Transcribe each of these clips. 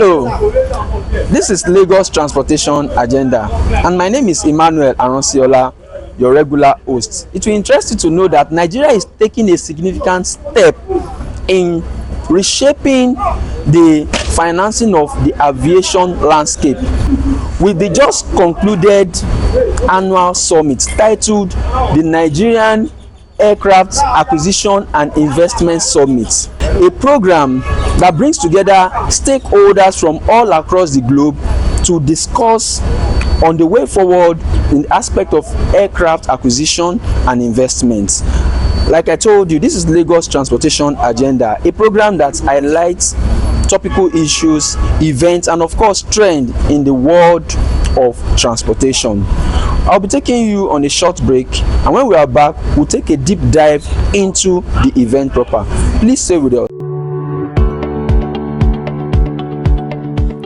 Hello, this is Lagos Transportation Agenda, and my name is Emmanuel Aronsiola, your regular host. It will interest you to know that Nigeria is taking a significant step in reshaping the financing of the aviation landscape with the just concluded annual summit titled the Nigerian Aircraft Acquisition and Investment Summit, a program that brings together stakeholders from all across the globe to discuss on the way forward in the aspect of aircraft acquisition and investment. Like I told you, this is Lagos Transportation Agenda, a program that highlights topical issues, events, and of course trend in the world of transportation. I'll be taking you on a short break, and when we are back, we'll take a deep dive into the event proper. Please stay with us.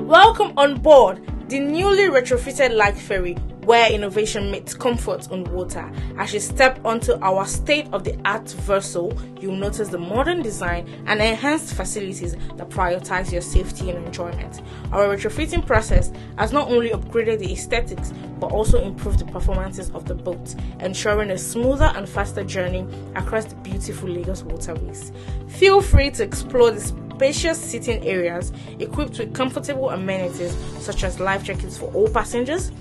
Welcome on board the newly retrofitted light ferry, where innovation meets comfort on water. As you step onto our state-of-the-art vessel, you'll notice the modern design and enhanced facilities that prioritize your safety and enjoyment. Our retrofitting process has not only upgraded the aesthetics, but also improved the performances of the boat, ensuring a smoother and faster journey across the beautiful Lagos waterways. Feel free to explore the spacious seating areas equipped with comfortable amenities such as life jackets for all passengers,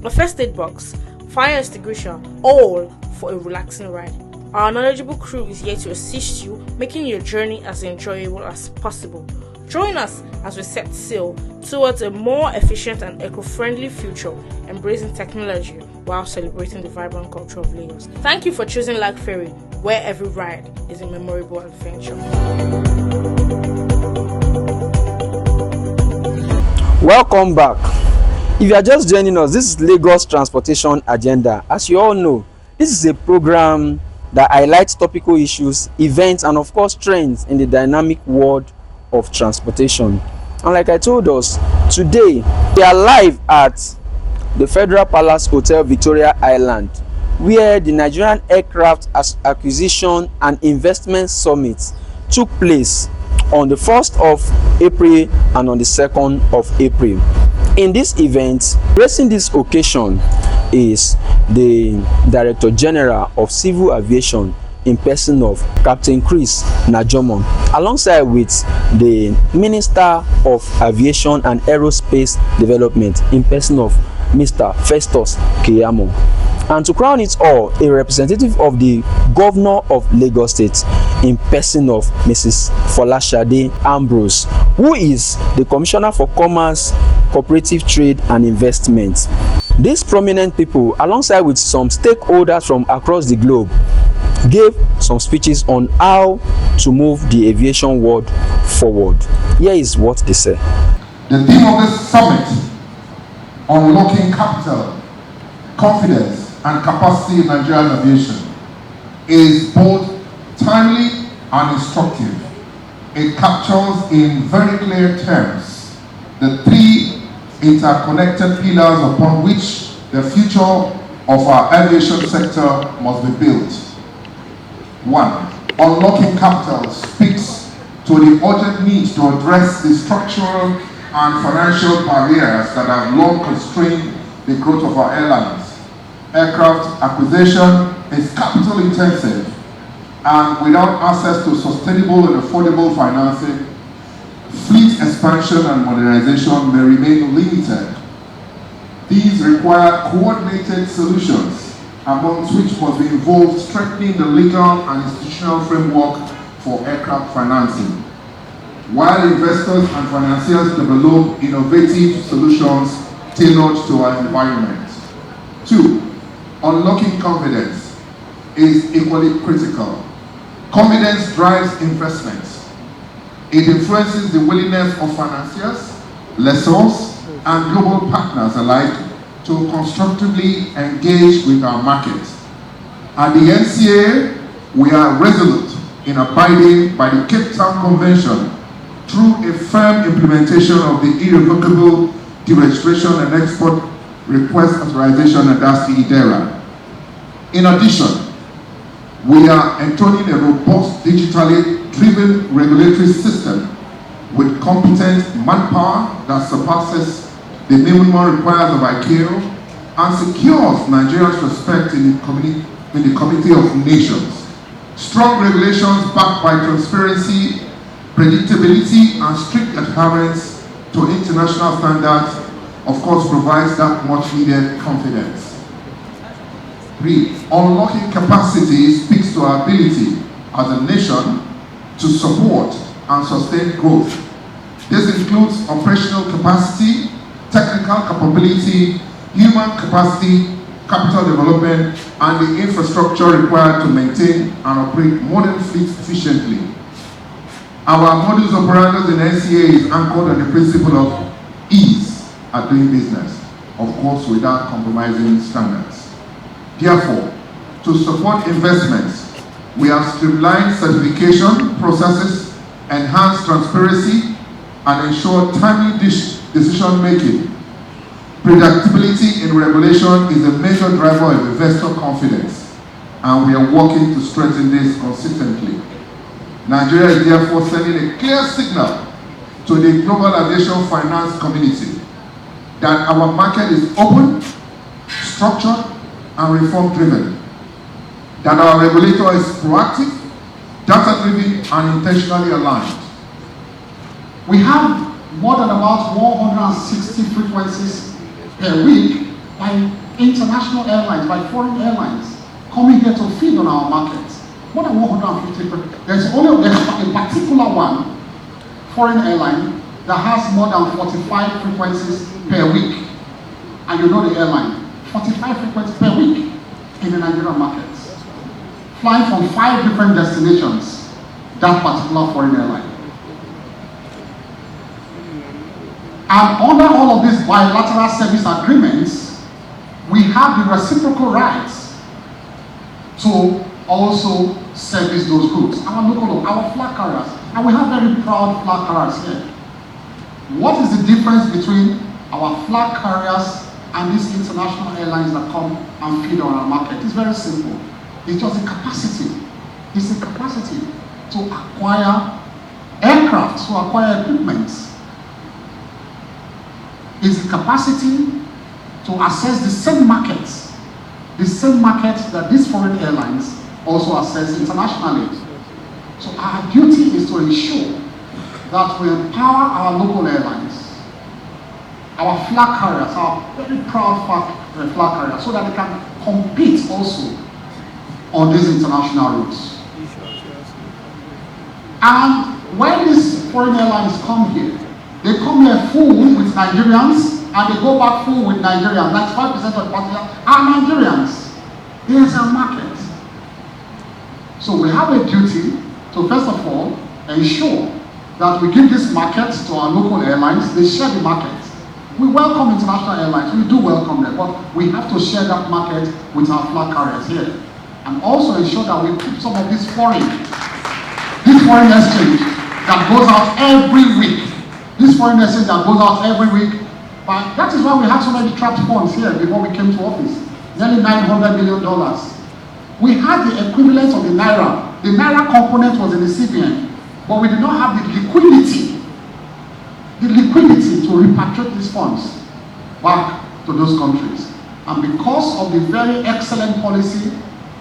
a first aid box, fire extinguisher, all for a relaxing ride. Our knowledgeable crew is here to assist you, making your journey as enjoyable as possible. Join us as we set sail towards a more efficient and eco-friendly future, embracing technology while celebrating the vibrant culture of Lagos. Thank you for choosing Light Ferry, where every ride is a memorable adventure. Welcome back. If you are just joining us, this is Lagos Transportation Agenda. As you all know, this is a program that highlights topical issues, events, and of course trends in the dynamic world of transportation. And like I told us, today we are live at the Federal Palace Hotel, Victoria Island, where the Nigerian Aircraft Acquisition and Investment Summit took place on the 1st of April and on the 2nd of April. In this event, gracing this occasion is the Director General of Civil Aviation in person of Captain Chris Najomo, alongside with the Minister of Aviation and Aerospace Development in person of Mr. Festus Keyamo. And to crown it all, a representative of the Governor of Lagos State in person of Mrs. Folashade Ambrose, who is the Commissioner for Commerce, Cooperative Trade and Investment. These prominent people, alongside with some stakeholders from across the globe, gave some speeches on how to move the aviation world forward. Here is what they say. The theme of this summit, unlocking capital, confidence, and capacity in Nigerian aviation, is both timely and instructive. It captures in very clear terms the three interconnected pillars upon which the future of our aviation sector must be built. 1. Unlocking capital speaks to the urgent need to address the structural and financial barriers that have long constrained the growth of our airlines. Aircraft acquisition is capital intensive, and without access to sustainable and affordable financing, fleet expansion and modernization may remain limited. These require coordinated solutions, amongst which must be involved strengthening the legal and institutional framework for aircraft financing, while investors and financiers develop innovative solutions tailored to our environment. 2. Unlocking confidence is equally critical. Confidence drives investments. It influences the willingness of financiers, lessors, and global partners alike to constructively engage with our market. At the NCAA, we are resolute in abiding by the Cape Town Convention through a firm implementation of the irrevocable deregistration and export request authorization and that's IDERA. In addition, we are entoning a robust digitally driven regulatory system with competent manpower that surpasses the minimum requirements of ICAO and secures Nigeria's respect in the community of nations. Strong regulations backed by transparency, predictability, and strict adherence to international standards, of course, provides that much needed confidence. 3. Unlocking capacity speaks to our ability as a nation to support and sustain growth. This includes operational capacity, technical capability, human capacity, capital development, and the infrastructure required to maintain and operate modern fleets efficiently. Our modus operandi in NCA is anchored on the principle of ease at doing business, of course without compromising standards. Therefore, to support investments, we have streamlined certification processes, enhanced transparency, and ensured timely decision-making. Predictability in regulation is a major driver of investor confidence, and we are working to strengthen this consistently. Nigeria is therefore sending a clear signal to the global aviation finance community that our market is open, structured, and reform-driven, that our regulator is proactive, data-driven, and intentionally aligned. We have more than about 160 frequencies per week by international airlines, by foreign airlines, coming here to feed on our markets. More than 150. There's a particular one, foreign airline, that has more than 45 frequencies per week. And you know the airline, 45 frequencies per week in the Nigerian markets. Flying from 5 different destinations, that particular foreign airline. And under all of these bilateral service agreements, we have the reciprocal rights to also service those goods. Our flag carriers, and we have very proud flag carriers here. What is the difference between our flag carriers and these international airlines that come and feed on our market? It's very simple. It's just a capacity. It's a capacity to acquire aircraft, to acquire equipment. Is the capacity to access the same markets that these foreign airlines also access internationally. So our duty is to ensure that we empower our local airlines, our flag carriers, our very proud flag carriers, so that they can compete also on these international routes. And when these foreign airlines come here, they come here full with Nigerians, and they go back full with Nigerians. 95% of the passengers are Nigerians. There's a market. So we have a duty to, first of all, ensure that we give this market to our local airlines. They share the market. We welcome international airlines. We do welcome them, but we have to share that market with our flag carriers here. And also ensure that we keep some of this foreign exchange that goes out every week. This foreign exchange that goes out every week. But that is why we had so many trapped funds here before we came to office. Nearly $900 million. We had the equivalent of the Naira. The Naira component was in the CBN, but we did not have the liquidity to repatriate these funds back to those countries. And because of the very excellent policy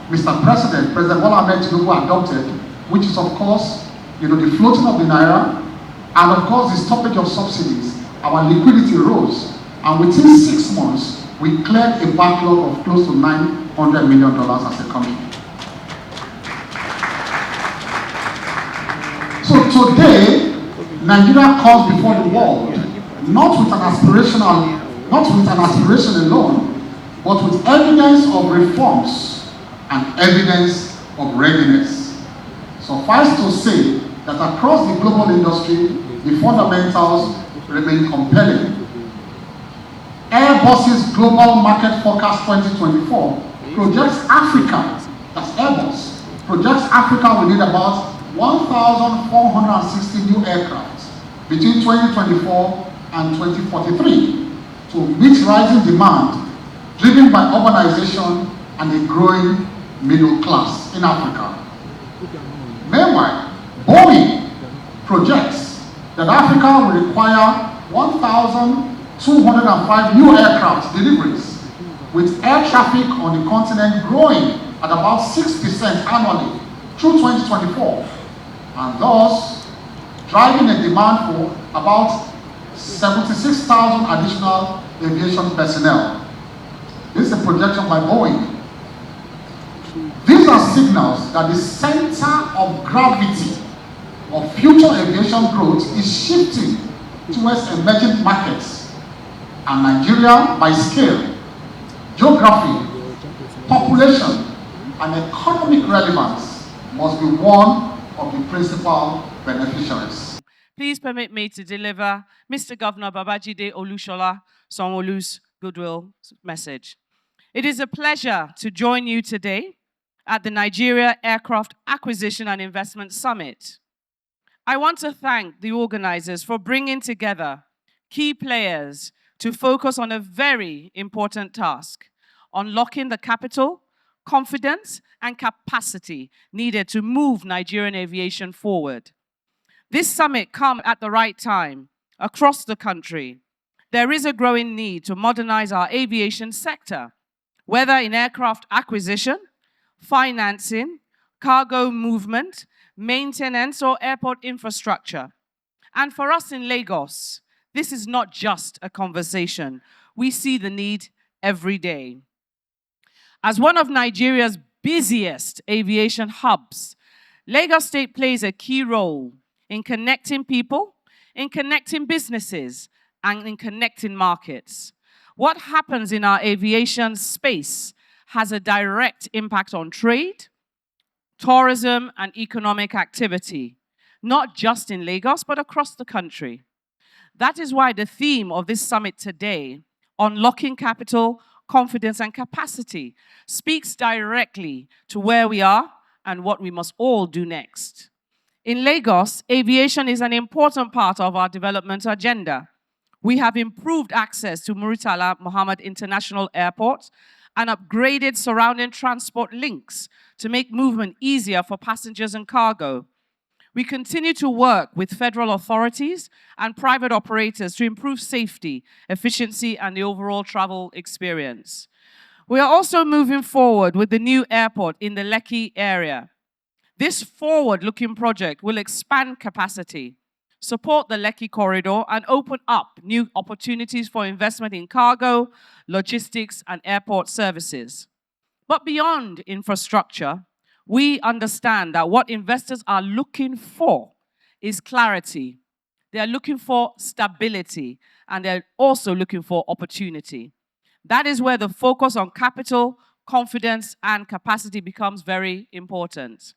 Mr. President Bola Ahmed Tinubu adopted, which is of course, the floating of the Naira, and of course the stoppage of subsidies, our liquidity rose. And within 6 months, we cleared a backlog of close to $900 million as a country. So today, Nigeria calls before the world, not with an aspiration alone, but with evidence of reforms and evidence of readiness. Suffice to say that across the global industry, the fundamentals remain compelling. Airbus's Global Market Forecast 2024 projects Africa, that's Airbus, projects Africa will need about 1,460 new aircraft between 2024 and 2043 to meet rising demand driven by urbanization and a growing middle class in Africa. Meanwhile, Boeing projects that Africa will require 1,205 new aircraft deliveries, with air traffic on the continent growing at about 6% annually through 2024, and thus driving a demand for about 76,000 additional aviation personnel. This is a projection by Boeing. These are signals that the center of gravity of future aviation growth is shifting towards emerging markets, and Nigeria, by scale, geography, population, and economic relevance, must be one of the principal beneficiaries. Please permit me to deliver Mr. Governor Babajide Olushola Sanwo-Olu's goodwill message. It is a pleasure to join you today at the Nigeria Aircraft Acquisition and Investment Summit. I want to thank the organizers for bringing together key players to focus on a very important task: unlocking the capital, confidence, and capacity needed to move Nigerian aviation forward. This summit comes at the right time. Across the country, there is a growing need to modernize our aviation sector, whether in aircraft acquisition, financing, cargo movement, maintenance, or airport infrastructure. And for us in Lagos, this is not just a conversation. We see the need every day. As one of Nigeria's busiest aviation hubs, Lagos State plays a key role in connecting people, in connecting businesses, and in connecting markets. What happens in our aviation space has a direct impact on trade, tourism, and economic activity, not just in Lagos, but across the country. That is why the theme of this summit today, Unlocking Capital, Confidence, and Capacity, speaks directly to where we are and what we must all do next. In Lagos, aviation is an important part of our development agenda. We have improved access to Muritala Muhammad International Airport and upgraded surrounding transport links to make movement easier for passengers and cargo. We continue to work with federal authorities and private operators to improve safety, efficiency, and the overall travel experience. We are also moving forward with the new airport in the Lekki area. This forward-looking project will expand capacity, support the Lekki corridor, and open up new opportunities for investment in cargo, logistics, and airport services. But beyond infrastructure, we understand that what investors are looking for is clarity. They are looking for stability, and they're also looking for opportunity. That is where the focus on capital, confidence, and capacity becomes very important.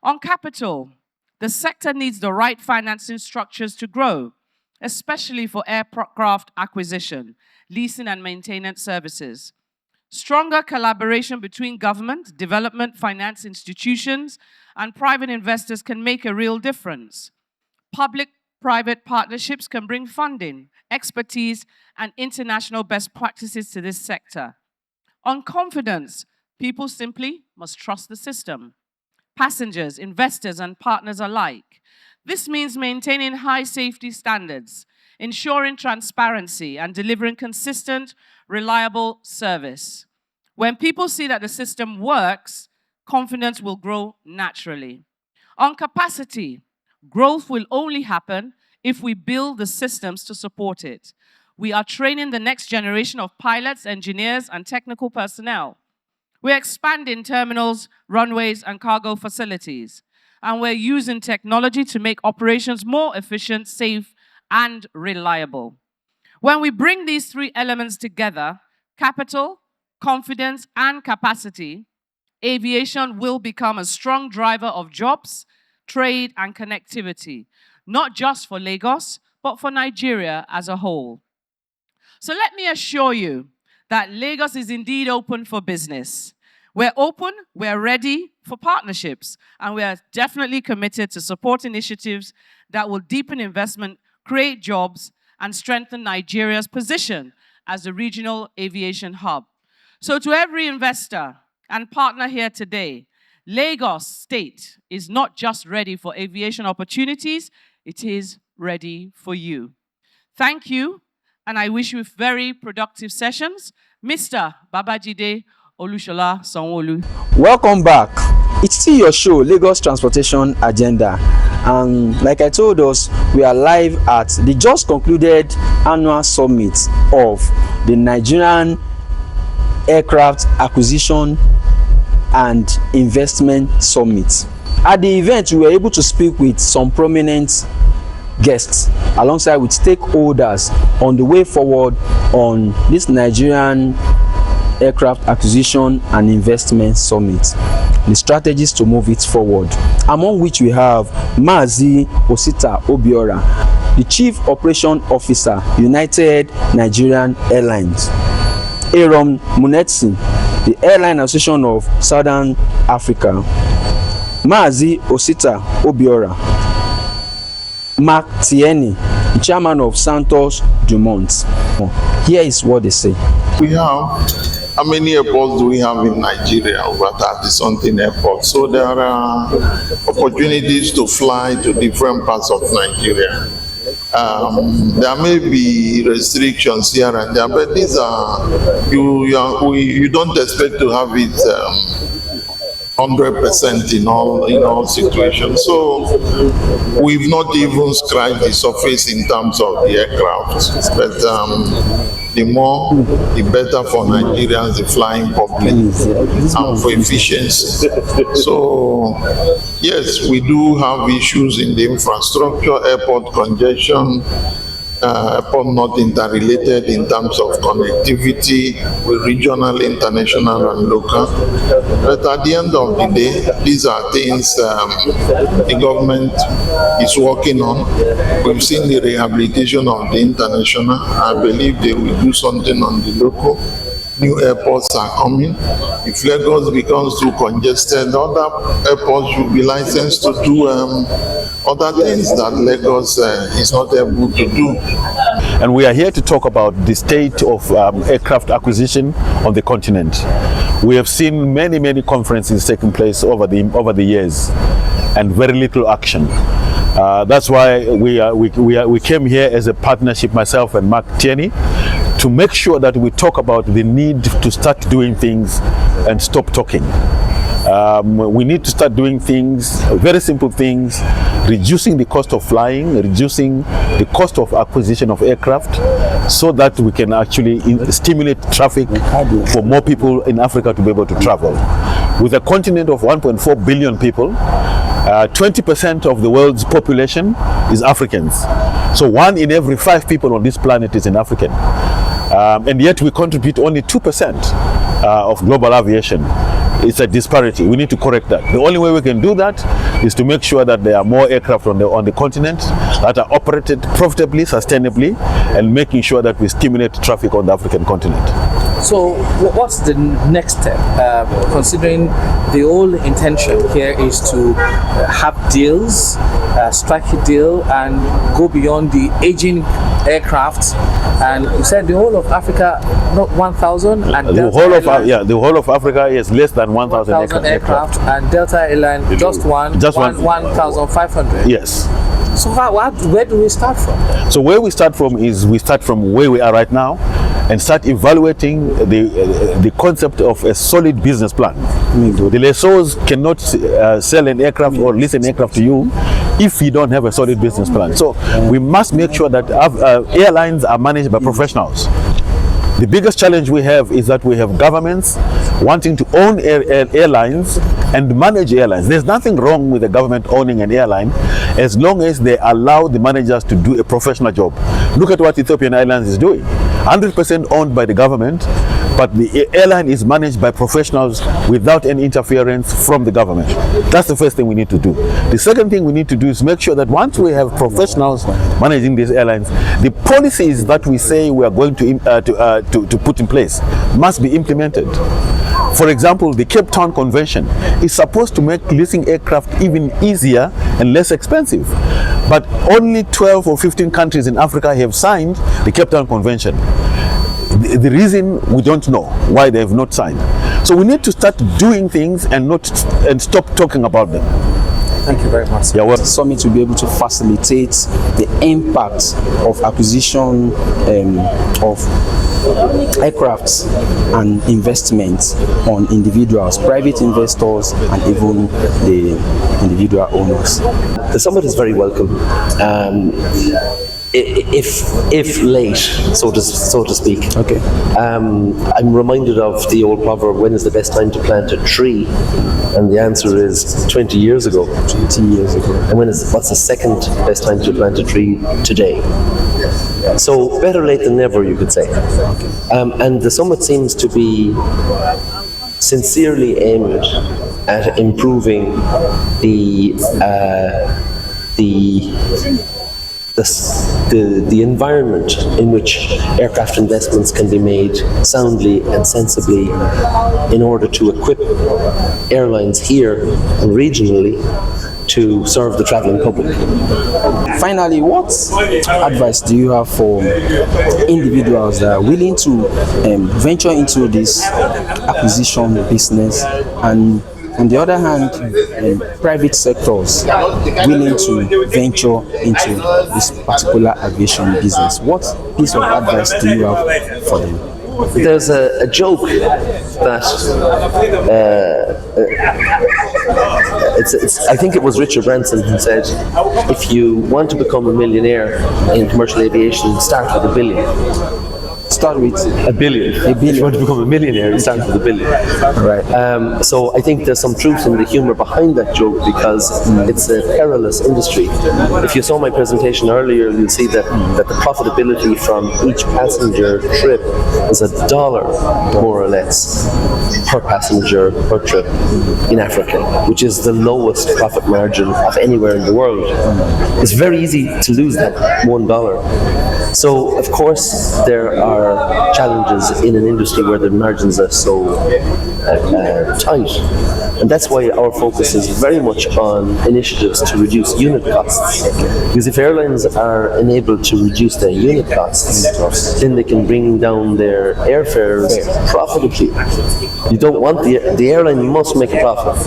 On capital, the sector needs the right financing structures to grow, especially for aircraft acquisition, leasing, and maintenance services. Stronger collaboration between government, development, finance institutions, and private investors can make a real difference. Public-private partnerships can bring funding, expertise, and international best practices to this sector. On confidence, people simply must trust the system. Passengers, investors, and partners alike. This means maintaining high safety standards, ensuring transparency, and delivering consistent, reliable service. When people see that the system works, confidence will grow naturally. On capacity, growth will only happen if we build the systems to support it. We are training the next generation of pilots, engineers, and technical personnel. We're expanding terminals, runways, and cargo facilities. And we're using technology to make operations more efficient, safe, and reliable. When we bring these three elements together, capital, confidence, and capacity, aviation will become a strong driver of jobs, trade, and connectivity, not just for Lagos, but for Nigeria as a whole. So let me assure you that Lagos is indeed open for business. We're open, we're ready for partnerships, and we are definitely committed to support initiatives that will deepen investment, create jobs, and strengthen Nigeria's position as a regional aviation hub. So to every investor and partner here today, Lagos State is not just ready for aviation opportunities, it is ready for you. Thank you, and I wish you very productive sessions. Mr. Babajide Olushola Sanwo-Olu. Welcome back. It's still your show, Lagos Transportation Agenda. And like I told us, we are live at the just concluded annual summit of the Nigerian Aircraft Acquisition and Investment Summit. At the event, we were able to speak with some prominent guests alongside with stakeholders on the way forward on this Nigerian Aircraft Acquisition and Investment Summit, the strategies to move it forward, among which we have Mazi Osita Obiora, the Chief Operation Officer, United Nigerian Airlines, Aaron Munetsi, the Airline Association of Southern Africa, Mazi Osita Obiora, Mark Tieni, Chairman of Santos Dumont. Here is what they say. We have, how many airports do we have in Nigeria? Over 30-something airports. So there are opportunities to fly to different parts of Nigeria. There may be restrictions here and there, but these are, you don't expect to have it 100% in all situations. So we've not even scratched the surface in terms of the aircraft. But the more, the better for Nigerians, the flying public, and for efficiency. So yes, we do have issues in the infrastructure, airport congestion, airport not interrelated in terms of connectivity with regional, international, and local. But at the end of the day, these are things the government is working on. We've seen the rehabilitation of the international. I believe they will do something on the local. New airports are coming. If Lagos becomes too congested, other airports should be licensed to do other things that Lagos is not able to do. And we are here to talk about the state of aircraft acquisition on the continent. We have seen many conferences taking place over the years, and very little action. That's why we came here as a partnership, myself and Mark Tierney, to make sure that we talk about the need to start doing things and stop talking. We need to start doing things, very simple things, reducing the cost of flying, reducing the cost of acquisition of aircraft, so that we can actually stimulate traffic for more people in Africa to be able to travel. With a continent of 1.4 billion people, 20% of the world's population is Africans. So 1 in every 5 people on this planet is an African. And yet we contribute only 2% of global aviation. It's a disparity. We need to correct that. The only way we can do that is to make sure that there are more aircraft on the continent that are operated profitably, sustainably, and making sure that we stimulate traffic on the African continent. So what's the next step, considering the whole intention here is to have deals, strike a deal and go beyond the aging aircraft, and you said the whole of Africa, not 1,000, and the whole of Africa is less than 1,000 aircraft, and Delta Airline just 1,500. Yes. So where do we start from? So where we start from is we start from where we are right now and start evaluating the concept of a solid business plan. The lessors cannot sell an aircraft or lease an aircraft to you if you don't have a solid business plan. So we must make sure that airlines are managed by professionals. The biggest challenge we have is that we have governments wanting to own airlines and manage airlines. There's nothing wrong with the government owning an airline as long as they allow the managers to do a professional job. Look at what Ethiopian Airlines is doing. 100% owned by the government, but the airline is managed by professionals without any interference from the government. That's the first thing we need to do. The second thing we need to do is make sure that once we have professionals managing these airlines, the policies that we say we are going to put in place must be implemented. For example, the Cape Town Convention is supposed to make leasing aircraft even easier and less expensive. But only 12 or 15 countries in Africa have signed the Cape Town Convention. The reason, we don't know why they have not signed. So we need to start doing things and stop talking about them. Thank you very much. You're welcome. Summit will be able to facilitate the impact of acquisition of aircrafts and investments on individuals, private investors, and even the individual owners. The summit is very welcome. If late, so to speak. Okay. I'm reminded of the old proverb, when is the best time to plant a tree? And the answer is 20 years ago. 20 years ago. And what's the second best time to plant a tree? Today. So better late than never, you could say. And the summit seems to be sincerely aimed at improving the environment in which aircraft investments can be made soundly and sensibly in order to equip airlines here and regionally to serve the traveling public. Finally, what advice do you have for individuals that are willing to venture into this acquisition business, and on the other hand, private sectors willing to venture into this particular aviation business? What piece of advice do you have for them? There's a joke that I think it was Richard Branson who said, if you want to become a millionaire in commercial aviation, start with $1 billion. Start with $1 billion. $1 If you want to become a millionaire, you start with $1 billion. Right. So I think there's some truth in the humor behind that joke, because it's a perilous industry. If you saw my presentation earlier, you'll see that the profitability from each passenger trip is $1, more or less, per passenger per trip in Africa, which is the lowest profit margin of anywhere in the world. It's very easy to lose that $1. So, of course, there are challenges in an industry where the margins are so tight. And that's why our focus is very much on initiatives to reduce unit costs. Because if airlines are enabled to reduce their unit costs, then they can bring down their airfares profitably. You don't want the airline must make a profit.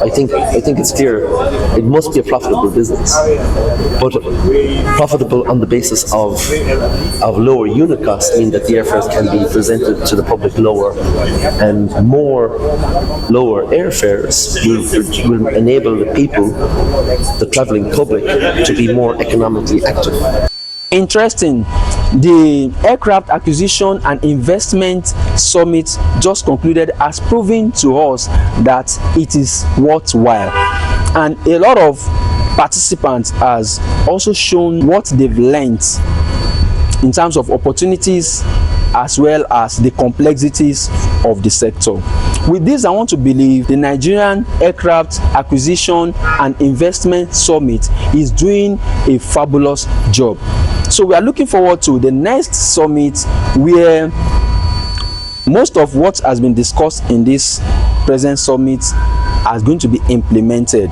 I think it's clear it must be a profitable business, but profitable on the basis of lower unit costs mean that the airfares can be presented to the public lower, and more lower airfares will enable the people, the traveling public, to be more economically active. Interesting. The Aircraft Acquisition and Investment Summit just concluded has proven to us that it is worthwhile, and a lot of participants has also shown what they've learned in terms of opportunities as well as the complexities of the sector. With this, I want to believe the Nigerian Aircraft Acquisition and Investment Summit is doing a fabulous job. So we are looking forward to the next summit, where most of what has been discussed in this present summit is going to be implemented,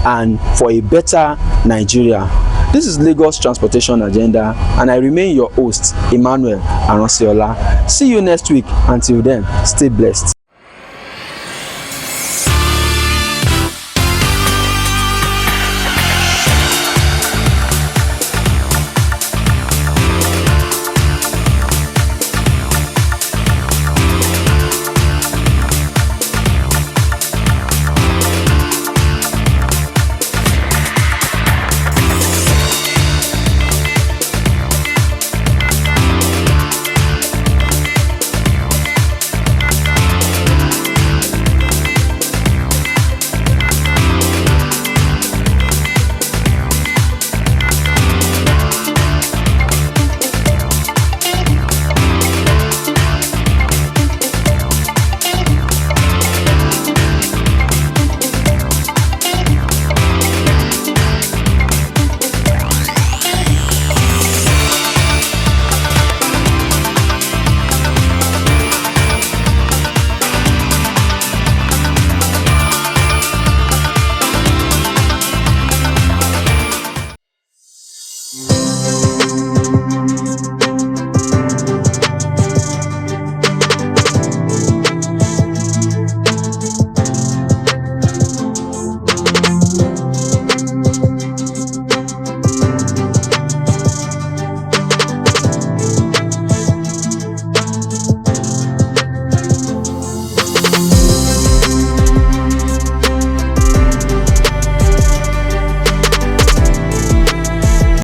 and for a better Nigeria. This is Lagos Transportation Agenda, and I remain your host, Emmanuel Aransiola. See you next week. Until then, stay blessed.